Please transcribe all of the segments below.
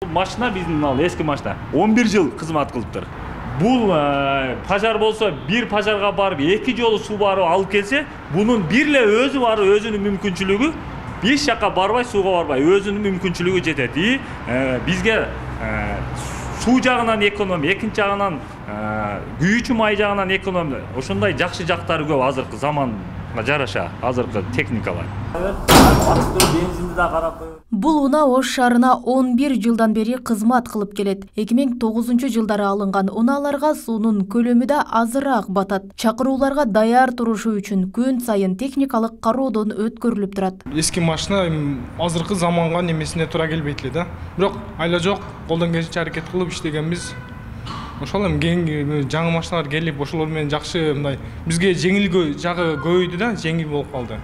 Машина биздин ал эски машина 11 жыл кызмат кылыптыр. Бул пажар болсо бир пажарга барып 2 жолу суу барып алып келсе, бунун бир эле өзү бар, өзүнүн мүмкүнчүлүгү 5 жакка барбай, сууга барбай, өзүнүн мүмкүнчүлүгү жетет. Бизге суу жагынан экономия, экинчи жагынан күйүүчү май жагынан экономия. Ошондой жакшы жактары көп азыркы заманга жараша, азыркы техникалар. Бул унаа Ош шаарына 11 жылдан бери кызмат кылып келет. 2009-жылдары алынган унааларга суунун көлөмү да азыраак батат. Чакырууларга даяр турушу үчүн күн сайын техникалык кароодон өткөрүлүп турат. Эски машина азыркы заманга немесине туура келбейт эле да. Бирок айла жок, колдон келишинче аракет кылып иштегенбиз. Ошол эми жаңы машиналар келип, ошолор менен жакшы мындай бизге жеңил жагы көбөйдү да, жеңил болуп калды.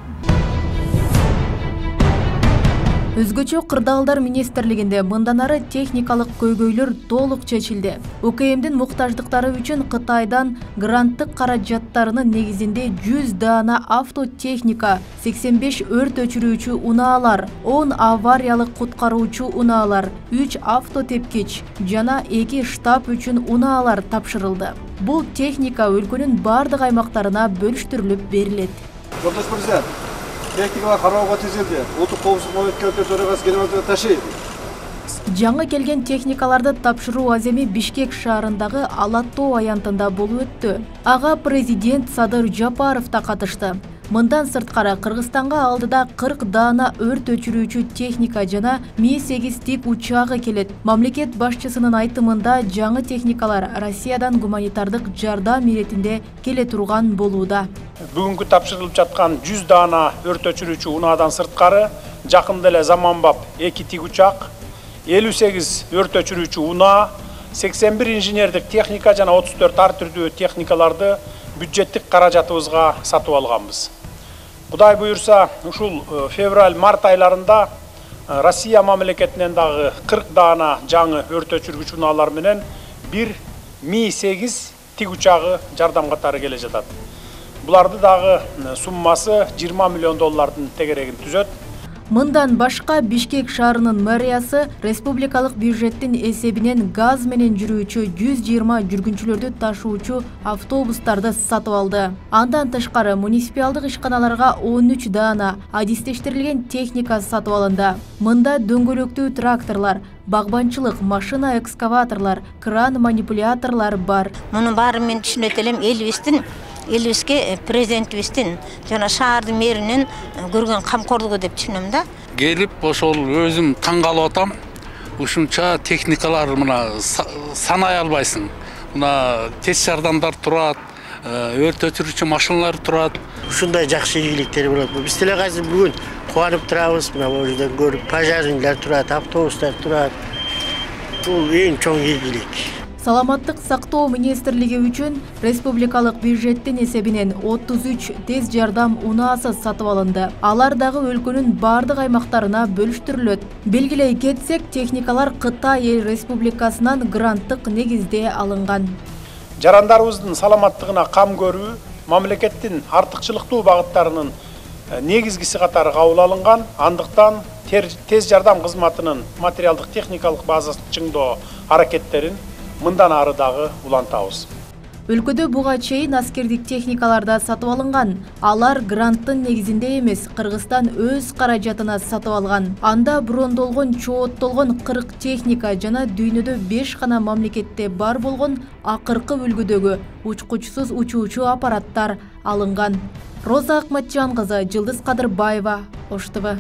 Өзгөчө кырдаалдар министрлигинде мындан ары техникалык көйгөйлөр толук чечилди. УКМдин муктаждыктары үчүн Кытайдан гранттык каражаттарынын негизинде 100 даана автотехника, 85 өрт өчүрүүчү унаалар, 10 авариялык куткаруучу унаалар, 3 автотепкич жана 2 штаб үчүн унаалар тапшырылды. Бул техника өлкөнүн бардык аймактарына бөлүштүрүлүп берилет. Техникалар кароого тизилди. Улуттук коопсуздук комитети төрагасы генерал Ташиев. Жаңы келген техникаларды тапшыруу аземи Бишкек шаарындагы Ала-Тоо аянтында болуп өттү. Ага президент Садыр Жапаров да катышты. Мындан сырткары Кыргызстанга алдыда 40 даана өрт өчүрүүчү техника жана Mi-8 тип учагы келет. Мамлекет башчысынын айтымында жаңы техникалар Россиядан гуманитардык жардам иретинде келе турган болууда. Бүгүнкү тапшырылып жаткан 100 даана өрт өчүрүүчү унаадан сырткары жакында эле заманбап 2 тик учак, 58 өрт өчүрүүчү унаа, 81 инженердик техника жана 34 ар түрдүү техникаларды бюджеттик каражатыбызга сатып алганбыз. Кудай буюрса, ушул февраль-март айларында Россия мамлекетинен дагы 40 даана жаңы өрт өчүргүч унаалар менен бир Mi-8 тик учагы жардам катары келе жатат. Буларды дагы суммасы 20 миллион доллардын тегерегин түзөт. Мындан башка Бишкек шаарынын мэриясы республикалык бюджеттин эсебинен газ менен жүрүүчү 120 жүргүнчүлөрдү ташуучу автобустарды сатып алды. Андан тышкары муниципалдык ишканаларга 13 даана адистештирилген техника сатып алынды. Мында дөңгөлөктүү тракторлар, багбанчылык, машина экскаваторлор, кран манипуляторлор бар. Мунун баары мен түшүнөт элем Элбиске президентибиздин жана шаардын мэринин көргөн камкорлугу деп түшүнөм да. Келип ошол өзүм таң калып атам. Ушунча техникалар мына санай албайсың. Мына тез жардамдар турат, өрт өчүрүүчү машиналар турат. Ушундай жакшы ийгиликтер болот. Биз деле азыр бүгүн кубанып турабыз. Мына бул жерден көрүп, пожарнийлер турат, автобустар турат. Бул эң чоң ийгилик. Саламаттык сактоо министрлиги үчүн республикалык бюджеттин эсебинен 33 тез жардам унаасы сатып алынды. Алар дагы өлкөнүн бардык аймактарына бөлүштүрүлөт. Белгилей кетсек, техникалар Кытай эл республикасынан гранттык негизде алынган. Жарандарыбыздын саламаттыгына кам көрүү мамлекеттин артыкчылыктуу багыттарынын негизгиси катары кабыл алынган. Андыктан тез жардам кызматынын материалдык техникалык базасын чыңдоо аракеттерин мындан ары дагы улантабыз. Өлкөдө буга чейин аскердик техникаларда сатып алынган. Алар гранттын негизинде эмес, Кыргызстан өз каражатына сатып алган. Анда брондолгон, чооттолгон 40 техника жана дүйнөдө 5 гана мамлекетте бар болгон акыркы үлгүдөгү учкучсуз учуучу аппараттар алынган. Роза Акматжан кызы, Жылдыз Кадырбаева, Ош ТВ.